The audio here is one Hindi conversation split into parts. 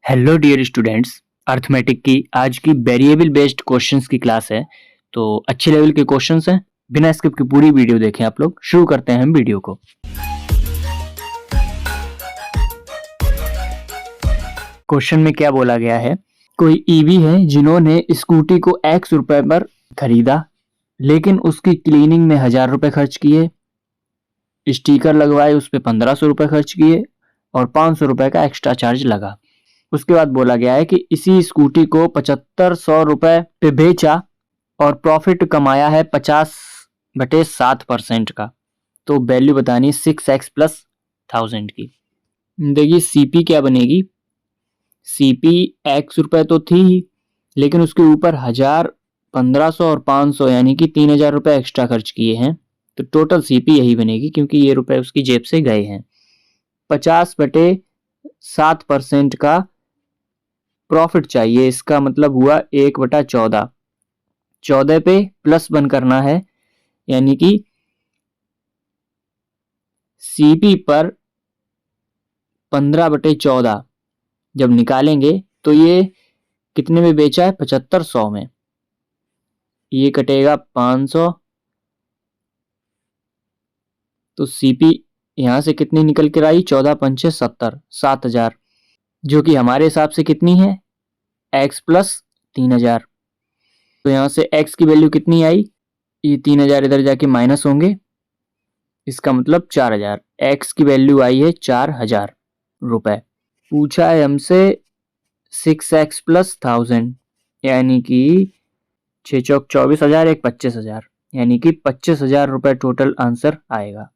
हेलो डियर स्टूडेंट्स, अर्थमेटिक की आज की वेरिएबल बेस्ड क्वेश्चंस की क्लास है। तो अच्छे लेवल के क्वेश्चंस हैं, बिना स्किप की पूरी वीडियो देखें। आप लोग शुरू करते हैं हम वीडियो को। क्वेश्चन में क्या बोला गया है, कोई ईवी है जिन्होंने स्कूटी को x रुपए पर खरीदा, लेकिन उसकी क्लीनिंग में 1000 रुपए खर्च किए, स्टिकर लगवाए उस पर 1500 रुपए खर्च किए और 500 रुपए का एक्स्ट्रा चार्ज लगा। उसके बाद बोला गया है कि इसी स्कूटी को 7500 रुपए पे बेचा और प्रॉफिट कमाया है 50/7% का। तो वैल्यू बतानी है 6x + 1000 की। देखिए सीपी क्या बनेगी, सीपी x रुपए तो थी ही, लेकिन उसके ऊपर 1000, 1500 और 500 यानी कि 3000 रुपए एक्स्ट्रा खर्च किए हैं। तो टोटल सीपी यही बनेगी, क्योंकि ये रुपए उसकी जेब से गए हैं। 50/7% का प्रॉफिट चाहिए, इसका मतलब हुआ 1/14। 14 पे प्लस 1 करना है, यानी कि सीपी पर 15/14 जब निकालेंगे तो ये कितने में बेचा है, 7500 में। ये कटेगा 500, तो सीपी यहां से कितनी निकल कर आई, 14 पंचे 70, 7000, जो कि हमारे हिसाब से कितनी है, x + 3000। तो यहां से x की वैल्यू कितनी आई, ये 3000 इधर जाके माइनस होंगे, इसका मतलब 4000। x की वैल्यू आई है 4000 रुपए। पूछा है हमसे 6x + 1000, यानी कि 6 चौक 24,000, एक 25,000, यानी कि 25,000 रुपए टोटल आंसर आएगा।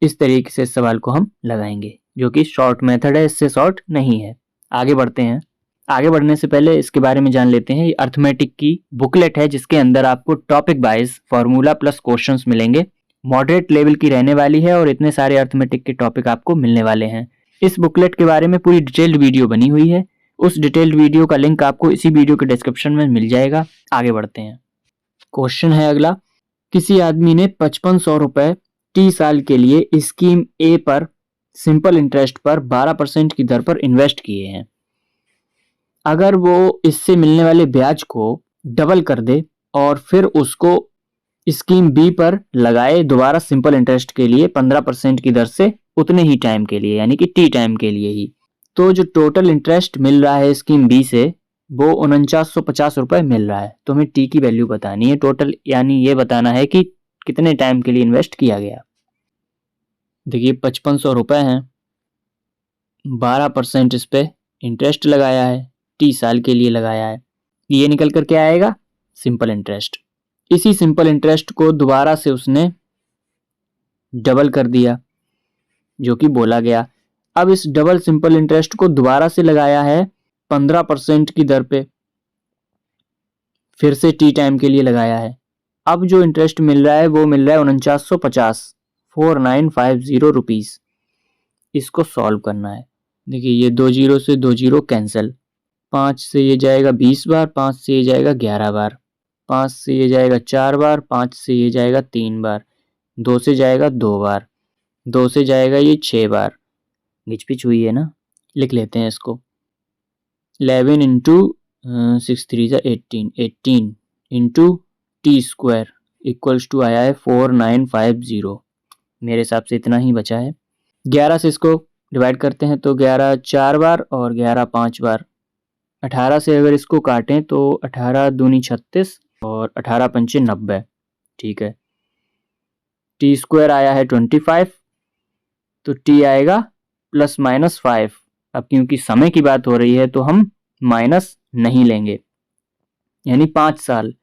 इस तरीके से इस सवाल को हम लगाएंगे, जो कि शॉर्ट मेथड है, इससे शॉर्ट नहीं है। आगे बढ़ते हैं। आगे बढ़ने से पहले इसके बारे में जान लेते हैं। ये अर्थमेटिक की बुकलेट है, जिसके अंदर आपको topic wise formula plus questions मिलेंगे। मॉडरेट लेवल की रहने वाली है और इतने सारे अर्थमेटिक के टॉपिक आपको मिलने वाले हैं। इस बुकलेट के बारे में पूरी डिटेल्ड वीडियो बनी हुई है, उस डिटेल्ड वीडियो का लिंक आपको इसी वीडियो के डिस्क्रिप्शन में मिल जाएगा। आगे बढ़ते हैं। क्वेश्चन है अगला, किसी आदमी ने 5500 रुपए 30 साल के लिए स्कीम ए पर सिंपल इंटरेस्ट पर 12% की दर पर इन्वेस्ट किए हैं। अगर वो इससे मिलने वाले ब्याज को डबल कर दे और फिर उसको स्कीम बी पर लगाए दोबारा सिंपल इंटरेस्ट के लिए 15% की दर से उतने ही टाइम के लिए, यानी कि टी टाइम के लिए ही, तो जो टोटल इंटरेस्ट मिल रहा है स्कीम बी से वो 4950 रुपए मिल रहा है। तो हमें टी की वैल्यू बतानी है टोटल, यानी ये बताना है कि कितने टाइम के लिए इन्वेस्ट किया गया। देखिए 5500 रुपए हैं, 12% इस पे इंटरेस्ट लगाया है, 30 साल के लिए लगाया है, ये निकल कर क्या आएगा, सिंपल इंटरेस्ट। इसी सिंपल इंटरेस्ट को दोबारा से उसने डबल कर दिया, जो कि बोला गया। अब इस डबल सिंपल इंटरेस्ट को दोबारा से लगाया है 15% की दर पे, फिर से टी टाइम के लिए लगाया है। अब जो इंटरेस्ट मिल रहा है वो मिल रहा है 4950, 4950 रुपीज। इसको सॉल्व करना है। देखिए ये 2 जीरो से 2 जीरो कैंसिल, 5 से ये जाएगा 20 बार, 5 से ये जाएगा 11 बार, 5 से ये जाएगा 4 बार, 5 से ये जाएगा 3 बार, 2 से जाएगा 2 बार, 2 से जाएगा ये 6 बार। घिचपिच हुई है ना, लिख लेते हैं इसको। 11 into 6 3 18, 18 into T square equals two आया है 4950। मेरे हिसाब से इतना ही बचा है। 11 से इसको डिवाइड करते हैं तो 11 4 बार और 11 5 बार। 18 से अगर इसको काटें तो 18 दूनी 36 और 18 पंचे 90। ठीक है, टी स्क्वायर आया है 25, तो टी आएगा ±5। अब क्योंकि समय की बात हो रही है तो हम माइनस नहीं लेंगे, यानी 5 साल,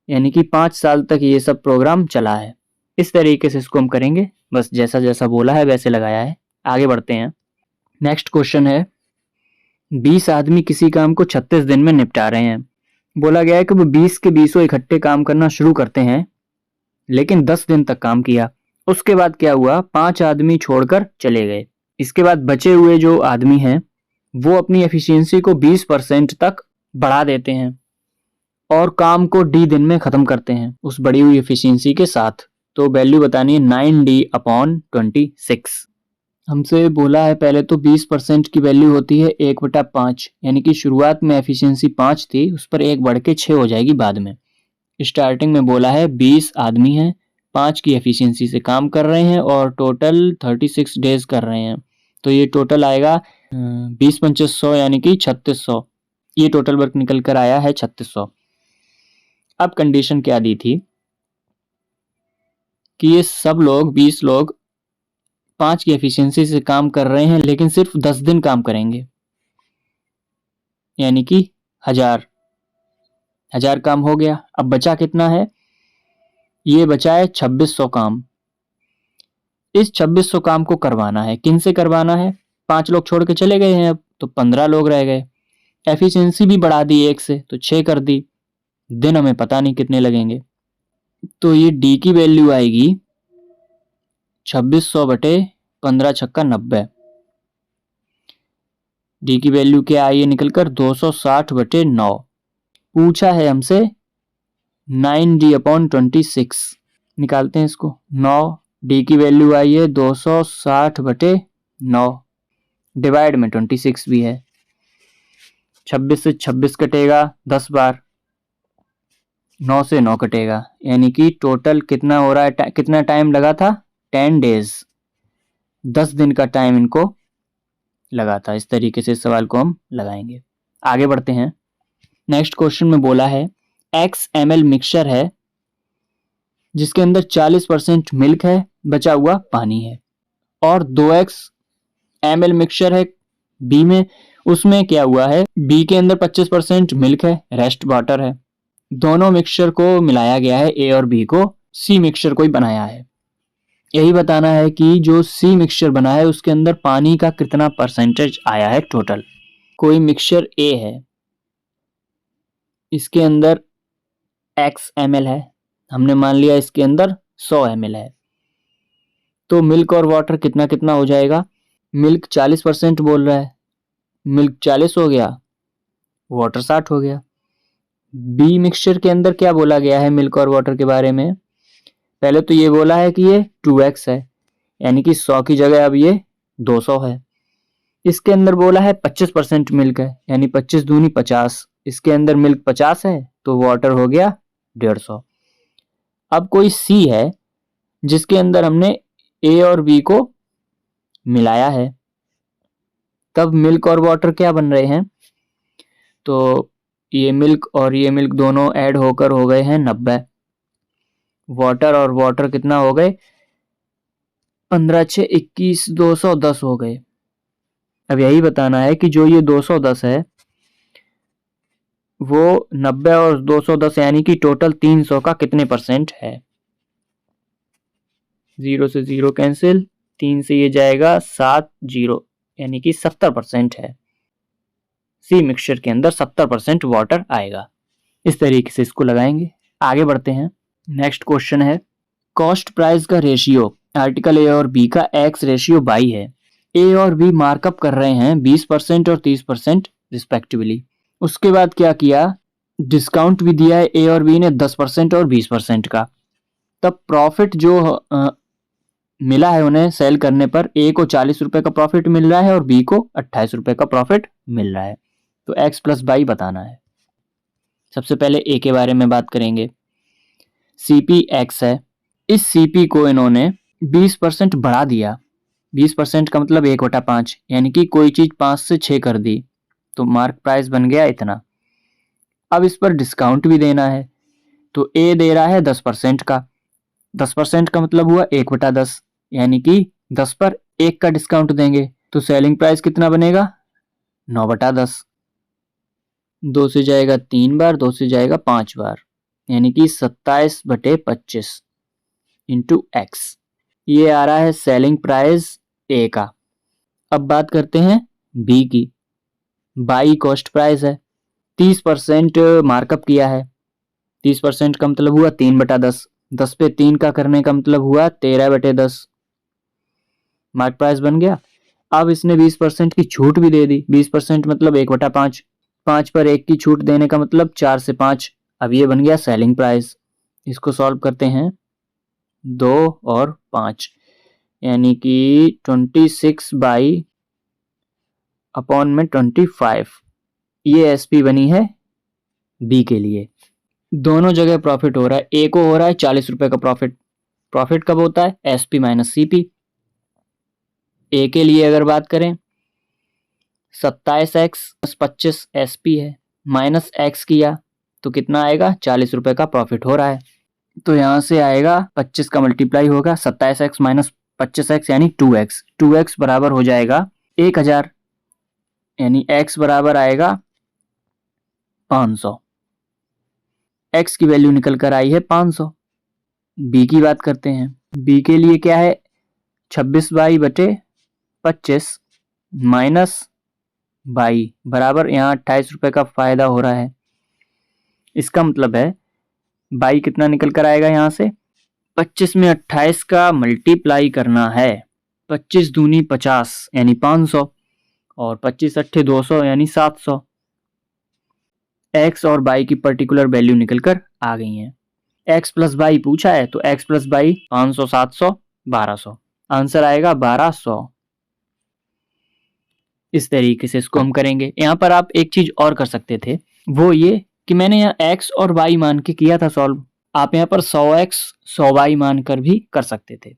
यानी कि 5 साल तक ये सब प्रोग्राम चला है। इस तरीके से इसको हम करेंगे, बस जैसा जैसा बोला है वैसे लगाया है। आगे बढ़ते हैं। नेक्स्ट क्वेश्चन है, 20 आदमी किसी काम को 36 दिन में निपटा रहे हैं। बोला गया है कि वो 20 के 20 इकट्ठे काम करना शुरू करते हैं, लेकिन 10 दिन तक काम किया। उसके बाद क्या हुआ, 5 आदमी छोड़कर चले गए। इसके बाद बचे हुए जो आदमी हैं वो अपनी एफिशिएंसी को 20% तक बढ़ा देते हैं और काम को डी दिन में खत्म करते हैं उस बढ़ी हुई एफिशिएंसी के साथ। तो वैल्यू बतानी है 9D/26। हमसे बोला है पहले तो 20% की वैल्यू होती है 1/5, यानी कि शुरुआत में एफिशिएंसी 5 थी, उस पर 1 बढ़ के 6 हो जाएगी बाद में। स्टार्टिंग में बोला है 20 आदमी हैं, 5 की एफिशिएंसी से काम कर रहे हैं और टोटल 36 डेज कर रहे हैं, तो ये टोटल आएगा 20-2500 यानी कि 3600। ये टोटल वर्क निकल कर आया है 3600। अब कंडीशन क्या दी थी कि ये सब लोग 20 लोग 5 की एफिशिएंसी से काम कर रहे हैं, लेकिन सिर्फ 10 दिन काम करेंगे, यानी कि 1000 काम हो गया। अब बचा कितना है? ये बचा है 2600 काम। इस 2600 काम को करवाना है। किन से करवाना है? 5 लोग छोड़ के चले गए हैं, अब तो 15 लोग रह गए। एफिशिएंसी भी बढ़ा दी 1 से, तो 6 कर दी। दिन हमें पता नहीं कितने लगेंगे, तो ये डी की वैल्यू आएगी 2600 बटे 15 छक्का 90। डी की वैल्यू क्या आई है निकलकर 260 बटे 9। पूछा है हमसे 9d/26, निकालते हैं इसको। 9 डी की वैल्यू आई है 260 बटे 9, डिवाइड में 26 भी है। 26 से 26 कटेगा 10 बार, 9 से 9 कटेगा, यानी कि टोटल कितना हो रहा है, कितना टाइम लगा था? 10 डेज, 10 दिन का टाइम इनको लगा था। इस तरीके से इस सवाल को हम लगाएंगे। आगे बढ़ते हैं। नेक्स्ट क्वेश्चन में बोला है x ml मिक्सचर है जिसके अंदर 40% मिल्क है, बचा हुआ पानी है, और 2x ml मिक्सचर है b में, उसमें क्या हुआ है, b के अंदर 25% मिल्क है, रेस्ट वाटर है। दोनों मिक्सचर को मिलाया गया है, a और b को c मिक्सचर को ही बनाया है। यही बताना है कि जो c मिक्सचर बना है उसके अंदर पानी का कितना परसेंटेज आया है टोटल। कोई मिक्सचर a है, इसके अंदर x ml है, हमने मान लिया इसके अंदर 100 ml है, तो मिल्क और वाटर कितना कितना हो जाएगा? मिल्क 40% बोल रहा है, मिल्क 40 हो गया, वाटर 60 हो गया। बी मिक्सचर के अंदर क्या बोला गया है मिल्क और वाटर के बारे में? पहले तो ये बोला है कि ये 2x है, यानी कि 100 की जगह अब ये 200 है। इसके अंदर बोला है 25% मिल्क है, यानी 25 दूनी 50, इसके अंदर मिल्क 50 है, तो वाटर हो गया 150। अब कोई सी है जिसके अंदर हमने ए और बी को मिलाया है, तब मिल्क और वाटर क्या बन रहे हैं? तो ये मिल्क और ये मिल्क दोनों ऐड होकर हो गए हैं 90। वाटर और वाटर कितना हो गए? 15 6 21, 210 हो गए। अब यही बताना है कि जो ये 210 है वो 90 और 210 यानी कि टोटल 300 का कितने परसेंट है। 0 से 0 कैंसिल, 3 से ये जाएगा 70, यानी कि 70% है। सी मिक्सचर के अंदर 70% वाटर आएगा। इस तरीके से इसको लगाएंगे। आगे बढ़ते हैं। नेक्स्ट क्वेश्चन है कॉस्ट प्राइस का रेशियो आर्टिकल ए और बी का एक्स रेशियो बाई है। ए और बी मार्कअप कर रहे हैं 20% और 30% रिस्पेक्टिवली। उसके बाद क्या किया, डिस्काउंट भी दिया है ए और बी ने 10% और 20% का। तब प्रॉफिट जो मिला है उन्हें सेल करने पर, ए को 40 रुपए का प्रॉफिट मिल रहा है और बी को 28 रुपए का प्रॉफिट मिल रहा है। तो एक्स प्लस बाई बताना है। सबसे पहले ए के बारे में बात करेंगे। सीपी एक्स है, इस सीपी को इन्होंने 20% बढ़ा दिया। 20% का मतलब 1/5, यानी कि कोई चीज 5 से 6 कर दी, तो मार्क प्राइस बन गया इतना। अब इस पर डिस्काउंट भी देना है, तो ए दे रहा है 10% का। 10% का मतलब हुआ 1/10, यानी कि 10 पर 1 का डिस्काउंट देंगे, तो सेलिंग प्राइस कितना बनेगा? 9/10। 2 से जाएगा 3 बार, 2 से जाएगा 5 बार, यानी कि 27/25 इंटू एक्स। ये आ रहा है सेलिंग प्राइस ए का। अब बात करते हैं बी की। बाई कॉस्ट प्राइस है, 30% मार्कअप किया है। 30% का मतलब हुआ 3/10, 10 पे 3 का करने का मतलब हुआ 13/10, मार्क प्राइस बन गया। अब इसने 20% की छूट भी दे दी। 20% मतलब 1/5, 5 पर 1 की छूट देने का मतलब 4 से 5। अब ये बन गया सेलिंग प्राइस। इसको सॉल्व करते हैं, 2 और 5, यानी कि 26/25, ये एसपी बनी है बी के लिए। दोनों जगह प्रॉफिट हो रहा है, ए को हो रहा है 40 रुपए का प्रॉफिट। प्रॉफिट कब होता है? SP minus CP. ए के लिए अगर बात करें 27x 25 एसपी है, माइनस एक्स किया तो कितना आएगा? 40 रुपए का प्रॉफिट हो रहा है। तो यहां से आएगा 25 का मल्टीप्लाई होगा 27x माइनस 25x यानी 2x। 2x बराबर हो जाएगा 1000, यानी x बराबर आएगा 500। x की वैल्यू निकल कर आई है 500। b की बात करते हैं। b के लिए क्या है? 26/25 माइनस 22 बराबर, यहाँ 28 रुपए का फायदा हो रहा है। इसका मतलब है 22 कितना निकल कर आएगा? यहाँ से 25 में 28 का मल्टीप्लाई करना है। 25 दूनी 50 यानी 500 और 25 अट्ठे 200 यानी 700। x और y की पर्टिकुलर वैल्यू निकलकर आ गई है। x प्लस y पूछा है तो x प्लस y 500 700 1200, आंसर आएगा 1200। इस तरीके से इसको हम करेंगे। यहाँ पर आप एक चीज और कर सकते थे, वो ये कि मैंने यहाँ x और y मान के किया था सॉल्व। आप यहाँ पर 100x 100y मान कर भी कर सकते थे।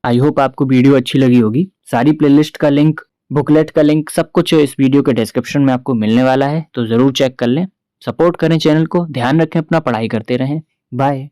आई होप आपको वीडियो अच्छी लगी होगी। सारी प्लेलिस्ट का लिंक, बुकलेट का लिंक, सब कुछ इस वीडियो के डिस्क्रिप्शन में आपको मिलने वाला है, तो जरूर चेक कर लें। सपोर्ट करें चैनल को। ध्यान रखें अपना, पढ़ाई करते रहें। बाय।